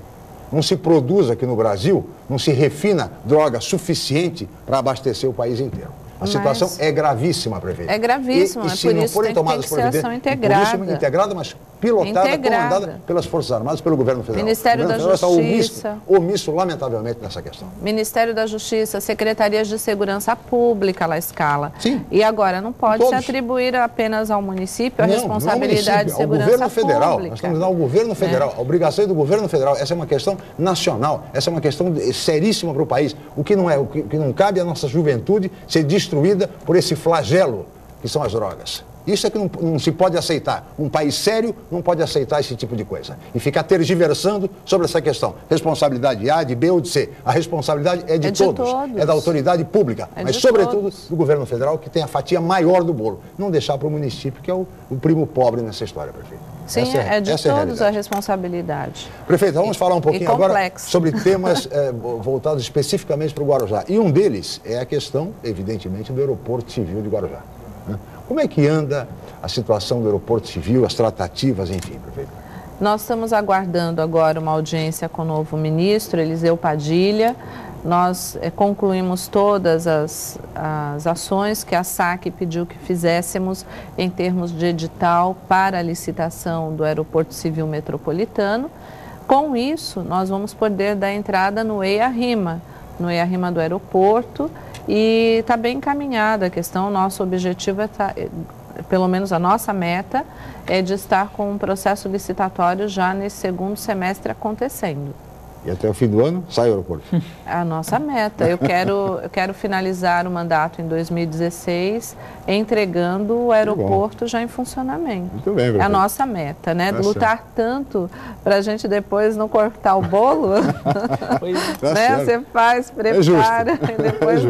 Não se produz aqui no Brasil, não se refina droga suficiente para abastecer o país inteiro. A situação é gravíssima, prefeito. É gravíssima, e se não forem tomadas providências, integrada, mas pilotada, comandada pelas Forças Armadas, pelo governo federal. Ministério da Justiça. Está omisso, lamentavelmente, nessa questão. Ministério da Justiça, Secretarias de Segurança Pública, lá escala. Sim. E agora, não pode se atribuir apenas ao município a responsabilidade de segurança ao governo federal. pública. Nós estamos dando ao governo federal, a obrigação do governo federal. Essa é uma questão nacional, essa é uma questão seríssima para o país. O que não cabe à nossa juventude ser destruída por esse flagelo que são as drogas. Isso é que não se pode aceitar. Um país sério não pode aceitar esse tipo de coisa. E ficar tergiversando sobre essa questão. Responsabilidade de A, de B ou de C. A responsabilidade é de todos. É da autoridade pública. Mas, sobretudo, do governo federal, que tem a fatia maior do bolo. Não deixar para o município, que é o primo pobre nessa história, prefeito. Sim, é de todos a responsabilidade. Prefeito, vamos falar um pouquinho agora sobre temas voltados especificamente para o Guarujá. E um deles é a questão, evidentemente, do aeroporto civil de Guarujá. Como é que anda a situação do aeroporto civil, as tratativas, enfim, prefeito? Nós estamos aguardando agora uma audiência com o novo ministro, Eliseu Padilha. Nós concluímos todas as ações que a SAC pediu que fizéssemos em termos de edital para a licitação do aeroporto civil metropolitano. Com isso, nós vamos poder dar entrada no EIA-RIMA, do aeroporto, e está bem encaminhada a questão. Nosso objetivo pelo menos a nossa meta, é de estar com um processo licitatório já nesse segundo semestre acontecendo. E até o fim do ano sai o aeroporto? A nossa meta. Eu quero finalizar o mandato em 2016, entregando o aeroporto já em funcionamento. Muito bem, é a nossa meta, né? Lutar tanto para a gente depois não cortar o bolo. Né? Você faz, prepara, e depois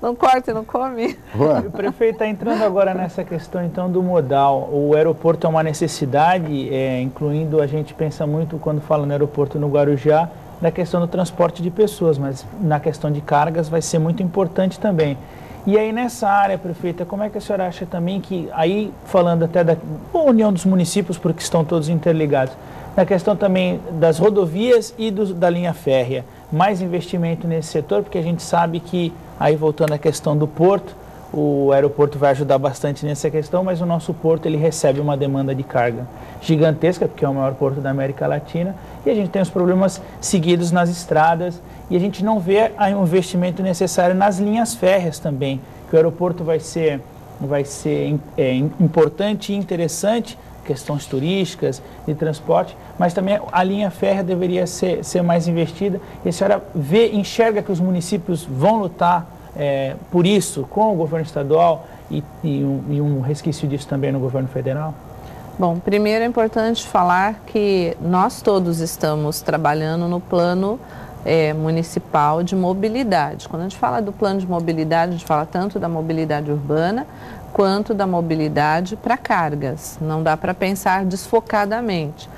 não corta e não come. O prefeito está entrando agora nessa questão então do modal. O aeroporto é uma necessidade, incluindo, a gente pensa muito quando fala no aeroporto no Guarujá, na questão do transporte de pessoas, mas na questão de cargas vai ser muito importante também. E aí nessa área, prefeita, como é que a senhora acha também que, aí falando até da união dos municípios, porque estão todos interligados, na questão também das rodovias e da linha férrea, mais investimento nesse setor, porque a gente sabe que, aí voltando à questão do porto, o aeroporto vai ajudar bastante nessa questão, mas o nosso porto ele recebe uma demanda de carga gigantesca, porque é o maior porto da América Latina, e a gente tem os problemas seguidos nas estradas, e a gente não vê o investimento necessário nas linhas férreas também, que o aeroporto vai ser importante e interessante, questões turísticas, de transporte, mas também a linha férrea deveria ser mais investida. E a senhora enxerga que os municípios vão lutar por isso com o governo estadual e um resquício disso também no governo federal? Bom, primeiro é importante falar que nós todos estamos trabalhando no plano municipal de mobilidade. Quando a gente fala do plano de mobilidade, a gente fala tanto da mobilidade urbana quanto da mobilidade para cargas. Não dá para pensar desfocadamente.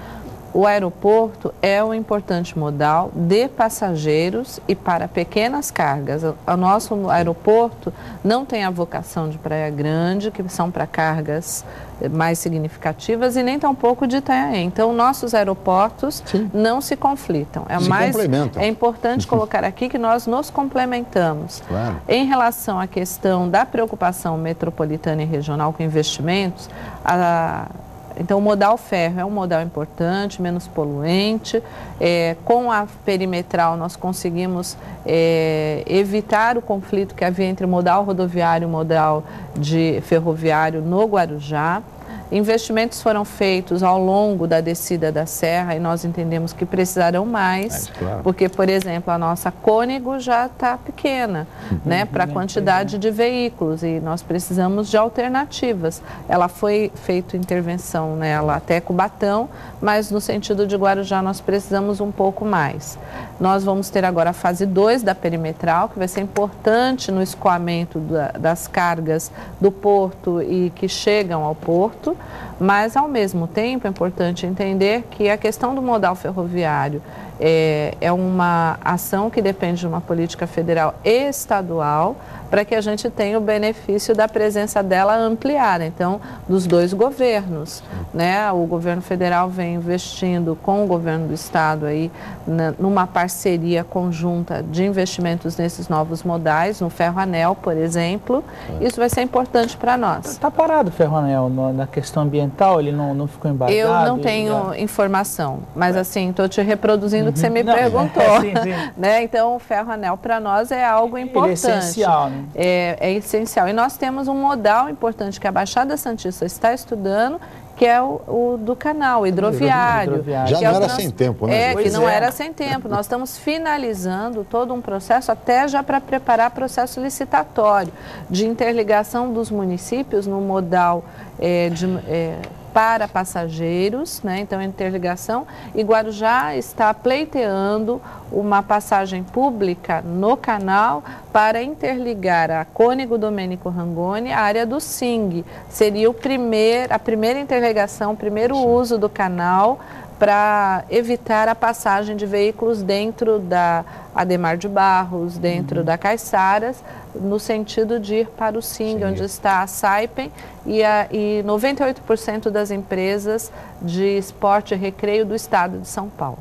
O aeroporto é um importante modal de passageiros e para pequenas cargas. O nosso aeroporto não tem a vocação de Praia Grande, que são para cargas mais significativas, e nem tampouco de Itanhaém. Então, nossos aeroportos não se conflitam. É importante colocar aqui que nós nos complementamos. Claro. Em relação à questão da preocupação metropolitana e regional com investimentos, então, o modal férreo é um modal importante, menos poluente. Com a perimetral, nós conseguimos evitar o conflito que havia entre o modal rodoviário e o modal ferroviário no Guarujá. Investimentos foram feitos ao longo da descida da serra e nós entendemos que precisarão mais, claro. Porque, por exemplo, a nossa Cônego já está pequena, né, para a quantidade de veículos e nós precisamos de alternativas. Ela foi feita intervenção nela até Cubatão, mas no sentido de Guarujá nós precisamos um pouco mais. Nós vamos ter agora a fase 2 da perimetral, que vai ser importante no escoamento das cargas do porto e que chegam ao porto. Mas, ao mesmo tempo, é importante entender que a questão do modal ferroviário é uma ação que depende de uma política federal e estadual para que a gente tenha o benefício da presença dela ampliada, então, dos dois governos, né? O governo federal vem investindo com o governo do estado aí numa parceria conjunta de investimentos nesses novos modais, no ferro-anel, por exemplo. Isso vai ser importante para nós. Está parado o ferro-anel na questão ambiental? Ele não ficou embargado? Eu não tenho informação, mas assim, estou te reproduzindo o que você me perguntou. Sim. Né? Então, o ferro-anel para nós é algo importante. Ele é essencial, né? É essencial. E nós temos um modal importante que a Baixada Santista está estudando, que é o do canal hidroviário. Já não era sem tempo, né? Que não era sem tempo. Nós estamos finalizando todo um processo, até já para preparar processo licitatório de interligação dos municípios no modal para passageiros, né? Então, interligação. E Guarujá está pleiteando uma passagem pública no canal para interligar a Cônego Domênico Rangoni à área do SING. Seria a primeira interligação, o primeiro uso do canal para evitar a passagem de veículos dentro da Ademar de Barros, dentro da Caiçaras, no sentido de ir para o SING, onde está a Saipem e 98% das empresas de esporte e recreio do estado de São Paulo.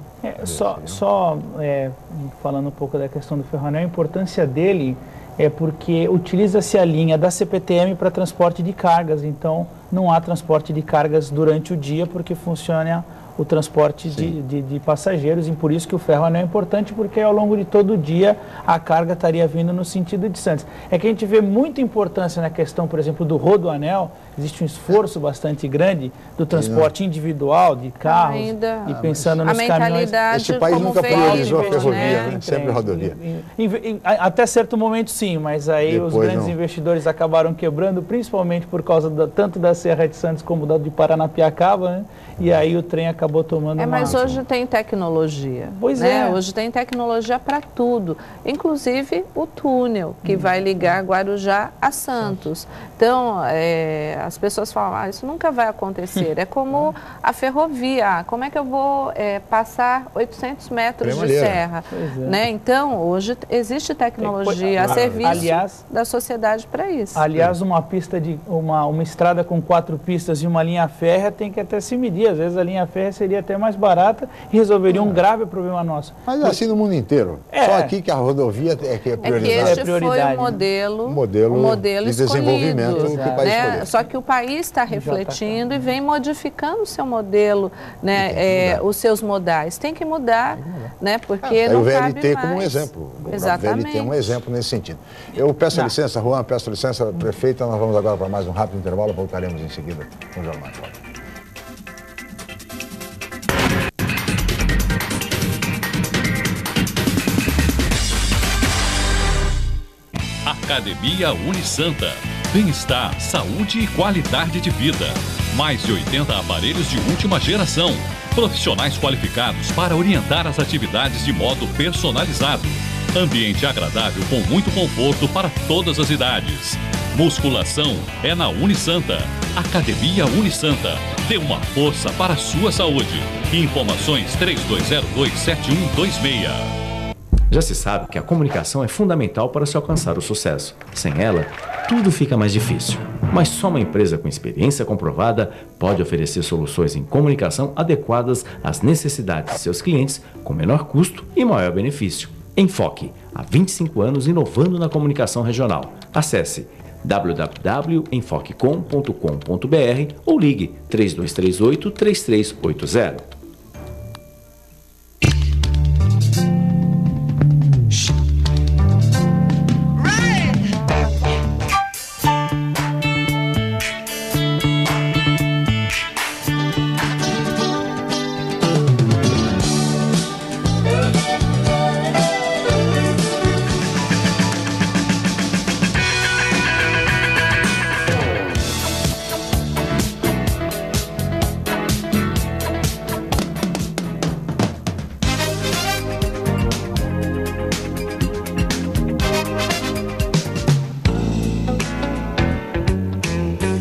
Falando um pouco da questão do ferro-anel, a importância dele é porque utiliza-se a linha da CPTM para transporte de cargas, então não há transporte de cargas durante o dia porque funciona o transporte de passageiros, e por isso que o ferro-anel é importante, porque ao longo de todo o dia a carga estaria vindo no sentido de Santos. É que a gente vê muita importância na questão, por exemplo, do rodoanel, existe um esforço bastante grande do transporte individual, de carros, e pensando nos caminhões. Esse país nunca priorizou a ferrovia, né? Sempre a rodovia. Até certo momento sim, mas aí depois os grandes investidores acabaram quebrando, principalmente por causa tanto da Serra de Santos como da de Paranapiacaba, né? E aí o trem acabou tomando mas hoje tem tecnologia. Pois né? Hoje tem tecnologia para tudo, inclusive o túnel que vai ligar Guarujá a Santos. Então, as pessoas falam, isso nunca vai acontecer. É como a ferrovia, como é que eu vou passar 800 metros de serra? Né? Então, hoje existe tecnologia a serviço da sociedade para isso. Aliás, uma pista uma estrada com 4 pistas e uma linha férrea tem que até se medir. Às vezes a linha férrea seria até mais barata e resolveria um grave problema nosso. Mas assim no mundo inteiro. Só aqui que a rodovia é prioridade. Este foi o modelo de desenvolvimento que o país escolheu. Só que o país está refletindo e vem modificando o seu modelo, né, os seus modais. Tem que mudar, né, porque não cabe mais. O VLT como um exemplo. Exatamente. O VLT é um exemplo nesse sentido. Eu peço licença, Juan, peço licença, prefeita. Nós vamos agora para mais um rápido intervalo. Voltaremos em seguida com o Jornal. Academia Unisanta. Bem-estar, saúde e qualidade de vida. Mais de 80 aparelhos de última geração. Profissionais qualificados para orientar as atividades de modo personalizado. Ambiente agradável com muito conforto para todas as idades. Musculação é na Unisanta. Academia Unisanta. Dê uma força para a sua saúde. Informações 3202-7126. Já se sabe que a comunicação é fundamental para se alcançar o sucesso. Sem ela, tudo fica mais difícil. Mas só uma empresa com experiência comprovada pode oferecer soluções em comunicação adequadas às necessidades de seus clientes, com menor custo e maior benefício. Enfoque, há 25 anos inovando na comunicação regional. Acesse www.enfoquecom.com.br ou ligue 3238-3380.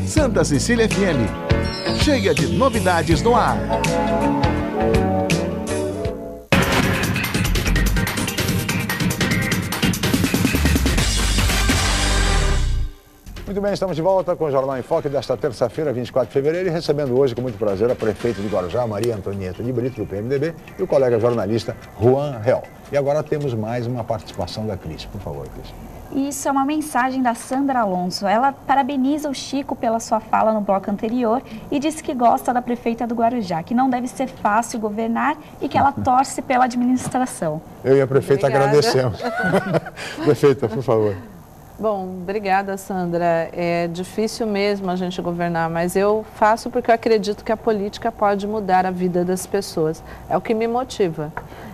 Santa Cecília FM, cheia de novidades no ar. Muito bem, estamos de volta com o Jornal em Foque desta terça-feira, 24 de fevereiro, e recebendo hoje com muito prazer a prefeita de Guarujá, Maria Antonieta de Brito, do PMDB, e o colega jornalista Juan Real. E agora temos mais uma participação da Cris. Por favor, Cris. Isso é uma mensagem da Sandra Alonso. Ela parabeniza o Chico pela sua fala no bloco anterior e diz que gosta da prefeita do Guarujá, que não deve ser fácil governar e que ela torce pela administração. Eu e a prefeita agradecemos. Prefeita, por favor. Bom, obrigada, Sandra. É difícil mesmo a gente governar, mas eu faço porque eu acredito que a política pode mudar a vida das pessoas. É o que me motiva.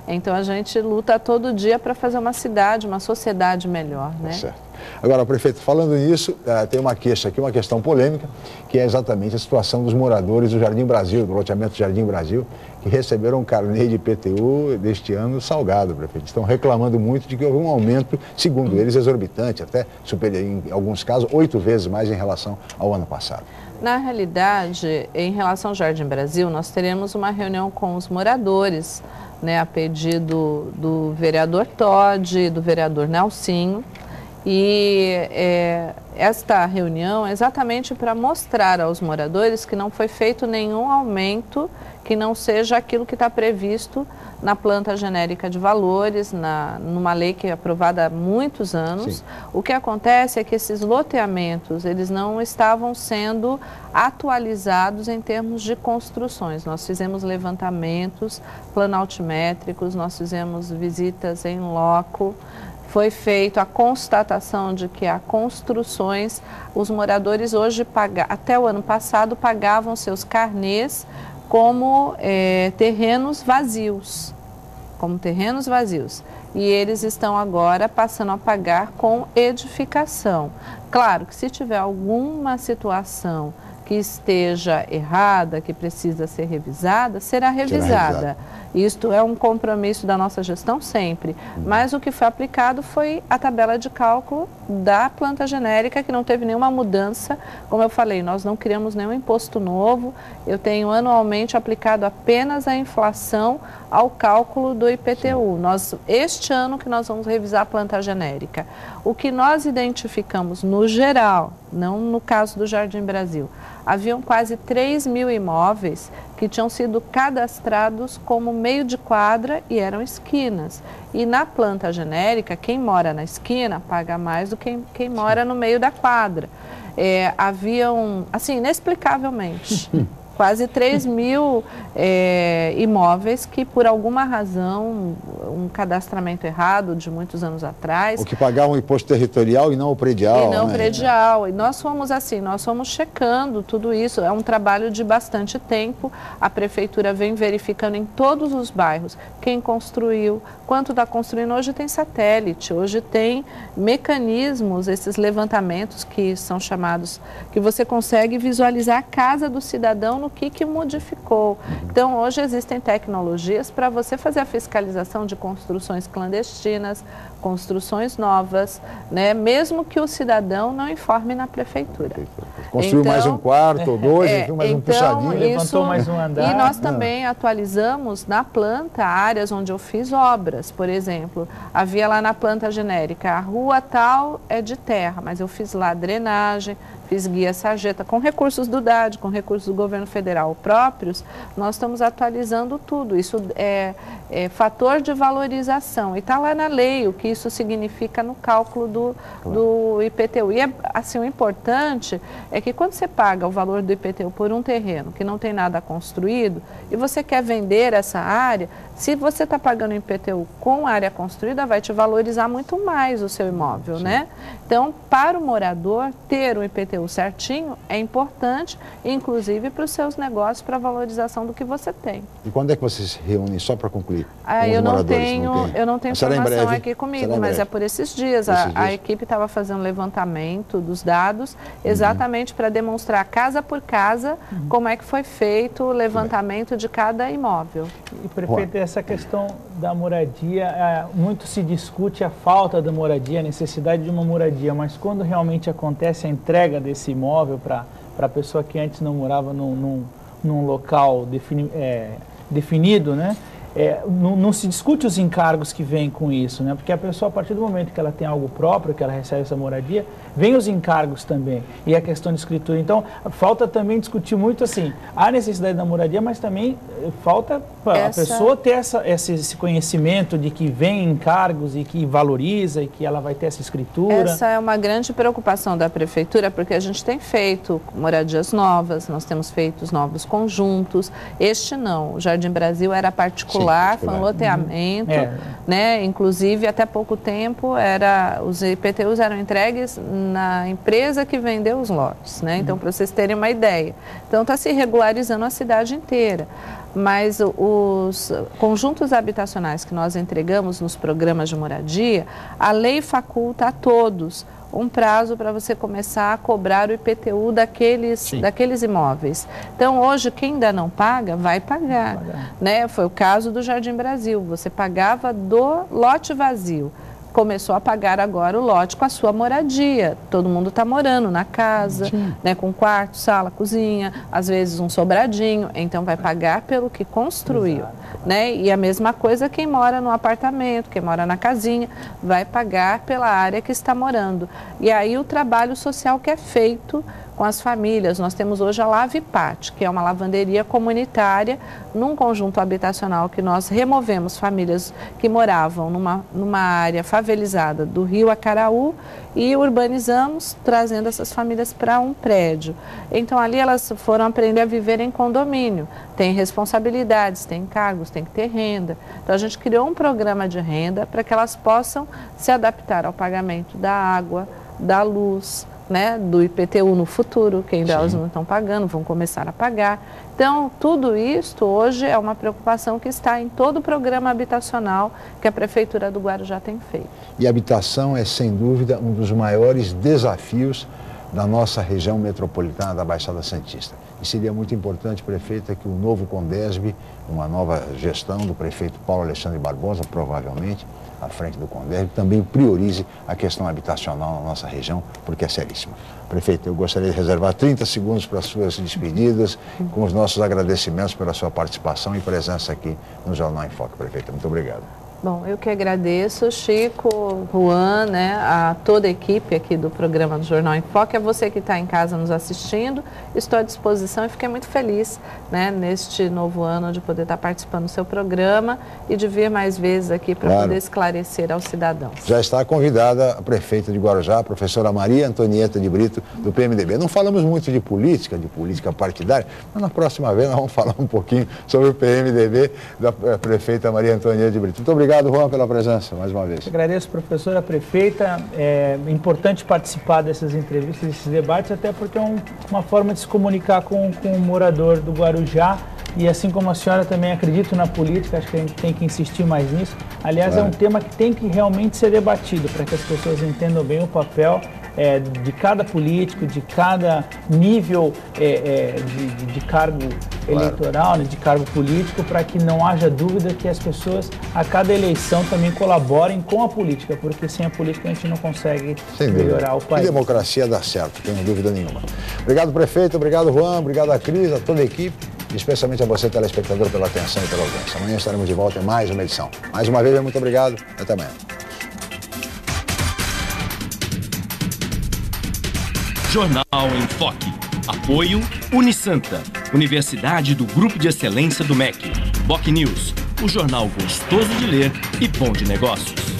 Então a gente luta todo dia para fazer uma cidade, uma sociedade melhor, né? Certo. Agora, prefeito, falando nisso, tem uma queixa aqui, uma questão polêmica, que é exatamente a situação dos moradores do Jardim Brasil, do loteamento Jardim Brasil, que receberam um carnê de IPTU deste ano salgado, prefeito. Estão reclamando muito de que houve um aumento, segundo eles, exorbitante, até superior, em alguns casos, 8 vezes mais em relação ao ano passado. Na realidade, em relação ao Jardim Brasil, nós teremos uma reunião com os moradores, né, a pedido do vereador Todd, do vereador Nelsinho, e esta reunião é exatamente para mostrar aos moradores que não foi feito nenhum aumento que não seja aquilo que está previsto na planta genérica de valores, numa lei que é aprovada há muitos anos. Sim. O que acontece é que esses loteamentos, eles não estavam sendo atualizados em termos de construções. Nós fizemos levantamentos planaltimétricos, nós fizemos visitas em loco, foi feita a constatação de que há construções, os moradores hoje, até o ano passado, pagavam seus carnês como terrenos vazios, e eles estão agora passando a pagar com edificação. Claro que se tiver alguma situação que esteja errada, que precisa ser revisada, será revisada. Isto é um compromisso da nossa gestão sempre. Mas o que foi aplicado foi a tabela de cálculo da planta genérica, que não teve nenhuma mudança. Como eu falei, nós não criamos nenhum imposto novo. Eu tenho anualmente aplicado apenas a inflação ao cálculo do IPTU. Este ano que nós vamos revisar a planta genérica. O que nós identificamos no geral, não no caso do Jardim Brasil, haviam quase 3 mil imóveis que tinham sido cadastrados como meio de quadra e eram esquinas. E na planta genérica, quem mora na esquina paga mais do que quem mora no meio da quadra. Haviam, assim, inexplicavelmente, quase 3 mil imóveis que por alguma razão um cadastramento errado de muitos anos atrás. O que pagava um imposto territorial e não o predial. E não né? predial. E nós fomos assim, nós fomos checando tudo isso. É um trabalho de bastante tempo. A prefeitura vem verificando em todos os bairros quem construiu, quanto está construindo. Hoje tem satélite, hoje tem mecanismos, esses levantamentos que são chamados, que você consegue visualizar a casa do cidadão no que modificou. Então, hoje existem tecnologias para você fazer a fiscalização de construções clandestinas, construções novas, né? Mesmo que o cidadão não informe na prefeitura. Construiu então, mais um quarto ou dois, mais um puxadinho. Levantou mais um andar. E nós também atualizamos na planta áreas onde eu fiz obras. Por exemplo, havia lá na planta genérica, a rua tal é de terra, mas eu fiz lá drenagem, fiz guia sarjeta, com recursos do DAD, com recursos do governo federal próprios, nós estamos atualizando tudo. Isso é fator de valorização. E está lá na lei o que isso significa no cálculo do IPTU. E assim, o importante é que quando você paga o valor do IPTU por um terreno que não tem nada construído e você quer vender essa área, se você está pagando o IPTU com área construída, vai te valorizar muito mais o seu imóvel, né? Então, para o morador, ter o IPTU certinho é importante, inclusive para os seus negócios, para a valorização do que você tem. E quando é que vocês se reúnem, só para concluir? Eu não tenho informação aqui comigo, mas é por esses dias. A equipe estava fazendo um levantamento dos dados, exatamente para demonstrar casa por casa como é que foi feito o levantamento de cada imóvel. E, prefeito, essa questão da moradia, muito se discute a falta da moradia, a necessidade de uma moradia, mas quando realmente acontece a entrega desse imóvel para a pessoa que antes não morava num local definido, né? Não se discute os encargos que vêm com isso, né? Porque a pessoa, a partir do momento que ela tem algo próprio, que ela recebe essa moradia, vem os encargos também, e a questão de escritura. Então, falta também discutir muito assim, a necessidade da moradia, mas também falta a pessoa ter esse conhecimento de que vem encargos e que valoriza e que ela vai ter essa escritura. Essa é uma grande preocupação da prefeitura, porque a gente tem feito moradias novas, nós temos feito os novos conjuntos. Este não, o Jardim Brasil era particular, foi um loteamento, né? Inclusive, até pouco tempo, os IPTUs eram entregues na empresa que vendeu os lotes, né? Então, para vocês terem uma ideia. Então, está se regularizando a cidade inteira. Mas os conjuntos habitacionais que nós entregamos nos programas de moradia, a lei faculta a todos um prazo para você começar a cobrar o IPTU daqueles imóveis. Então, hoje, quem ainda não paga, vai pagar. Né? Foi o caso do Jardim Brasil, você pagava do lote vazio. Começou a pagar agora o lote com a sua moradia. Todo mundo está morando na casa, né, com quarto, sala, cozinha, às vezes um sobradinho, então vai pagar pelo que construiu. Né? E a mesma coisa quem mora no apartamento, quem mora na casinha, vai pagar pela área que está morando. E aí o trabalho social que é feito com as famílias. Nós temos hoje a Lavipat, que é uma lavanderia comunitária num conjunto habitacional que nós removemos famílias que moravam numa área favelizada do Rio Acaraú e urbanizamos, trazendo essas famílias para um prédio. Então, ali elas foram aprender a viver em condomínio. Tem responsabilidades, tem encargos, tem que ter renda. Então, a gente criou um programa de renda para que elas possam se adaptar ao pagamento da água, da luz, né, do IPTU no futuro, que ainda elas não estão pagando, vão começar a pagar. Então, tudo isto hoje é uma preocupação que está em todo o programa habitacional que a Prefeitura do Guarujá tem feito. E a habitação é, sem dúvida, um dos maiores desafios da nossa região metropolitana da Baixada Santista. E seria muito importante, prefeita, que o novo Condesb, uma nova gestão do prefeito Paulo Alexandre Barbosa, provavelmente, à frente do Condesb, também priorize a questão habitacional na nossa região, porque é seríssima. Prefeito, eu gostaria de reservar 30 segundos para as suas despedidas, com os nossos agradecimentos pela sua participação e presença aqui no Jornal em Foque. Prefeita, muito obrigado. Bom, eu que agradeço, Chico, Juan, né, a toda a equipe aqui do programa do Jornal em Foque, a você que está em casa nos assistindo, estou à disposição e fiquei muito feliz, né, neste novo ano de poder estar participando do seu programa e de vir mais vezes aqui para poder esclarecer aos cidadãos. Já está convidada a prefeita de Guarujá, a professora Maria Antonieta de Brito, do PMDB. Não falamos muito de política partidária, mas na próxima vez nós vamos falar um pouquinho sobre o PMDB da prefeita Maria Antonieta de Brito. Muito obrigado. Obrigado, Juan, pela presença, mais uma vez. Agradeço, professora, prefeita. É importante participar dessas entrevistas, desses debates, até porque é uma forma de se comunicar com o morador do Guarujá. E assim como a senhora, também acredito na política, acho que a gente tem que insistir mais nisso. Aliás, é um tema que tem que realmente ser debatido, para que as pessoas entendam bem o papel de cada político, de cada nível de cargo eleitoral, né, de cargo político, para que não haja dúvida que as pessoas, a cada eleição, também colaborem com a política, porque sem a política a gente não consegue melhorar o país. E democracia dá certo, tenho dúvida nenhuma. Obrigado, prefeito, obrigado, Juan, obrigado a Cris, a toda a equipe, especialmente a você, telespectador, pela atenção e pela audiência. Amanhã estaremos de volta em mais uma edição. Mais uma vez, muito obrigado, até amanhã. Jornal em Foque. Apoio Unisanta, Universidade do Grupo de Excelência do MEC. BocNews, o jornal gostoso de ler e bom de negócios.